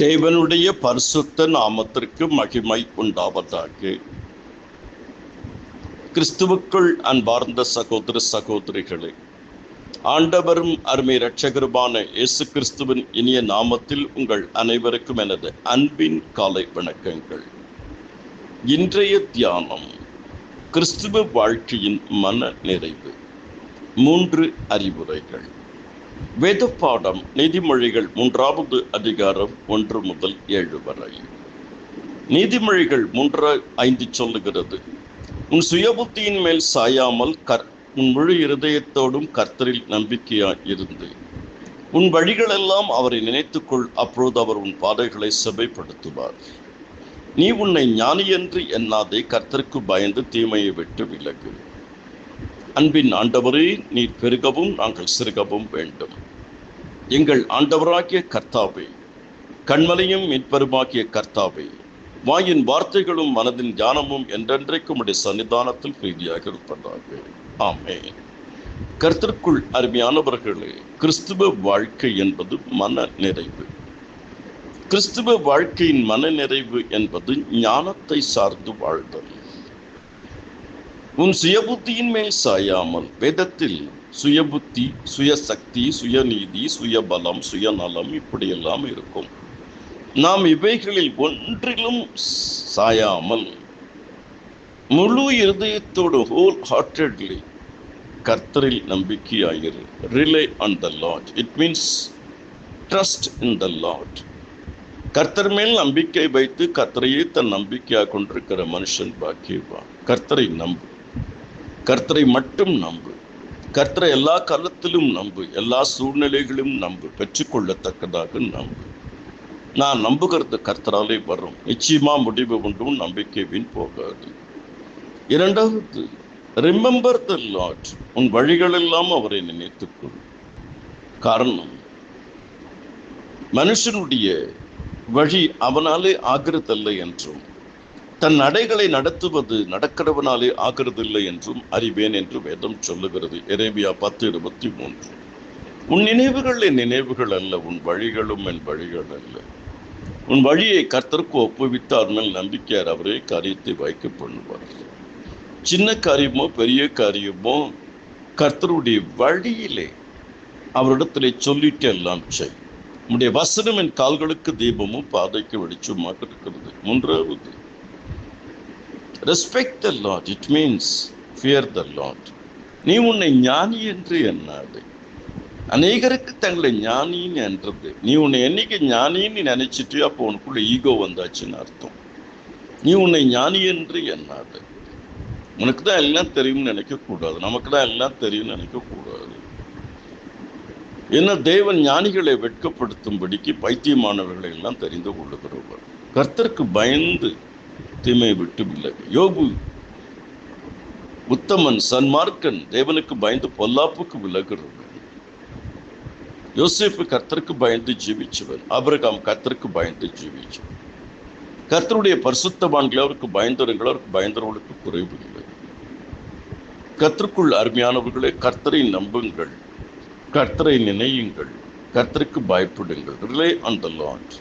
தேவனுடைய பரிசுத்த நாமத்திற்கு மகிமை உண்டாவதாக. கிறிஸ்துவுக்குள் அன்பார்ந்த சகோதர சகோதரிகளே, ஆண்டவரும் அருமை இரட்சகருமான இயேசு கிறிஸ்துவின் இனிய நாமத்தில் உங்கள் அனைவருக்கும் எனது அன்பின் காலை வணக்கங்கள். இன்றைய தியானம் கிறிஸ்துவ வாழ்க்கையின் மன நிறைவு. 3 அறிவுரைகள். வேத பாடம் நீதிமொழிகள் 3வது அதிகாரம் 1 முதல் 7 வரை. நீதிமொழிகள் 3:5 சொல்லுகிறது, உன் சுயபுத்தியின் மேல் சாயாமல் உன் முழு இருதயத்தோடும் கர்த்தரில் நம்பிக்கையாய் இருந்து உன் வழிகளெல்லாம் அவரை நினைத்துக்கொள், அப்பொழுது அவர் உன் பாதைகளை செவைப்படுத்துவார். நீ உன்னை ஞானி என்று எண்ணாதே, கர்த்தருக்கு பயந்து தீமையை விட்டு விலகு. அன்பின் ஆண்டவரே, நீர் பெருகவும் நாங்கள் சிறுகவும் வேண்டும். எங்கள் ஆண்டவராகிய கர்த்தாவே, கண்மலையும் மீட்பருமாகிய கர்த்தாவே, வாயின் வார்த்தைகளும் மனதின் தியானமும் என்றென்றைக்கும் உடைய சன்னிதானத்தில் பிரீதியாக இருப்பதாக. ஆமென். கர்த்தருக்குள் அருமையானவர்களே, கிறிஸ்துவ வாழ்க்கை என்பது மன நிறைவு. கிறிஸ்துவ வாழ்க்கையின் மன நிறைவு என்பது ஞானத்தை சார்ந்து வாழ்தல். உன் சுயபுத்தியின் மேல் சாயாமல். வேதத்தில் சுயபுத்தி, சுயசக்தி, சுயநீதி, சுயபலம், சுயநலம் இப்படியெல்லாம் இருக்கும். நாம் இவைகளில் ஒன்றிலும் சாயாமல் முழு இருதயத்தோடு ஹோல் ஹார்ட்டட்லி கர்த்தரில் நம்பிக்கையாயிரு. Rely on the Lord. It means trust in the Lord. கர்த்தர் மேல் நம்பிக்கை வைத்து கர்த்தரையே தன் நம்பிக்கையாக கொண்டிருக்கிற மனுஷன் பாக்கியவான். கர்த்தரை நம்பு, கர்த்தரை மட்டும் நம்பு. கர்த்தரை எல்லா காலத்திலும் நம்பு, எல்லா சூழ்நிலைகளும் நம்பு, பெற்றுக்கொள்ளத்தக்கதாக நம்பு. நான் நம்புகிறது கர்த்தராலே வரும். நிச்சயமா முடிவு உண்டும், நம்பிக்கை வீண் போகாது. 2வது, ரிமெம்பர் த லார்ட். உன் வழிகளெல்லாம் அவரை நினைத்துக்கொள். காரணம், மனுஷனுடைய வழி அவனாலே ஆகிறதில்லை என்றும், தன் நடைகளை நடத்துவது நடக்கிறவனாலே ஆகிறதில்லை என்றும் அறிவேன் என்று வேதம் சொல்லுகிறது. எரேமியா 10:23. உன் நினைவுகள் என் நினைவுகள் அல்ல, உன் வழிகளும் என் வழிகள் அல்ல. உன் வழியை கர்த்தருக்கு ஒப்புவித்து அவர் மேல் நம்பிக்கையார், அவரே காரியத்தை வைக்க பண்ணுவார். சின்ன காரியமோ பெரிய காரியமோ கர்த்தருடைய வழியிலே அவரிடத்திலே சொல்லிட்டு எல்லாம் செய். உன்னுடைய வசனம் என் கால்களுக்கு தீபமும் பாதைக்கு வெளிச்சமாக இருக்கிறது. 3வது, respect the Lord. It means fear the Lord. நீ உன்னை ஞானி என்று எண்ணாது. அநேகருக்கு தங்களை ஞானின்னு என்றது. நீ உன்னை என்னைக்கு ஞானின்னு நினைச்சிட்டு அப்போ உனக்குள்ள ஈகோ வந்தாச்சுன்னு அர்த்தம். நீ உன்னை ஞானி என்று எண்ணாது. உனக்கு தான் எல்லாம் தெரியும்னு நினைக்கக்கூடாது, நமக்கு தான் எல்லாம் தெரியும்னு நினைக்கக்கூடாது. ஏன்னா தேவன் ஞானிகளை வெட்கப்படுத்தும்படிக்கு பைத்தியமானவர்களை எல்லாம் தெரிந்து கொள்ளுகிறவர். கர்த்தருக்கு பயந்து தீமையை விட்டு விலகு. யோபு உத்தமன், சன்மார்க்கன், தேவனுக்கு பயந்து பொல்லாப்புக்கு விலகுறவன். யோசேப்பு கர்த்தருக்கு பயந்து ஜீவிச்சவன். ஆபிரகாம் கர்த்தருக்கு பயந்து ஜீவிச்சவன். கர்த்தருடைய பரிசுத்தவான்கள் அவருக்கு பயந்தவர்கள், அவருக்கு பயந்தவர்களுக்கு குறைவு இல்லை. கர்த்தருக்குள் அருமையானவர்களே, கர்த்தரை நம்புங்கள், கர்த்தரை நினையுங்கள், கர்த்தருக்கு பயப்படுங்கள். Rely on the Lord.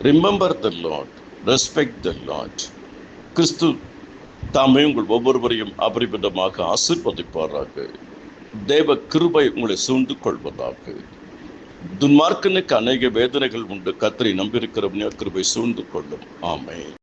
Remember the Lord. Respect the Lord. கிறிஸ்து தாமே உங்கள் ஒவ்வொருவரையும் அபரிமிதமாக ஆசீர்வதிப்பாராக. தேவ கிருபை உங்களை சூழ்ந்து கொள்வதாக. துன்மார்க்கனுக்கு அநேக வேதனைகள் உண்டு, கர்த்தரை நம்பியிருக்கிறவனே கிருபை சூழ்ந்து கொள்ளும். ஆமென்.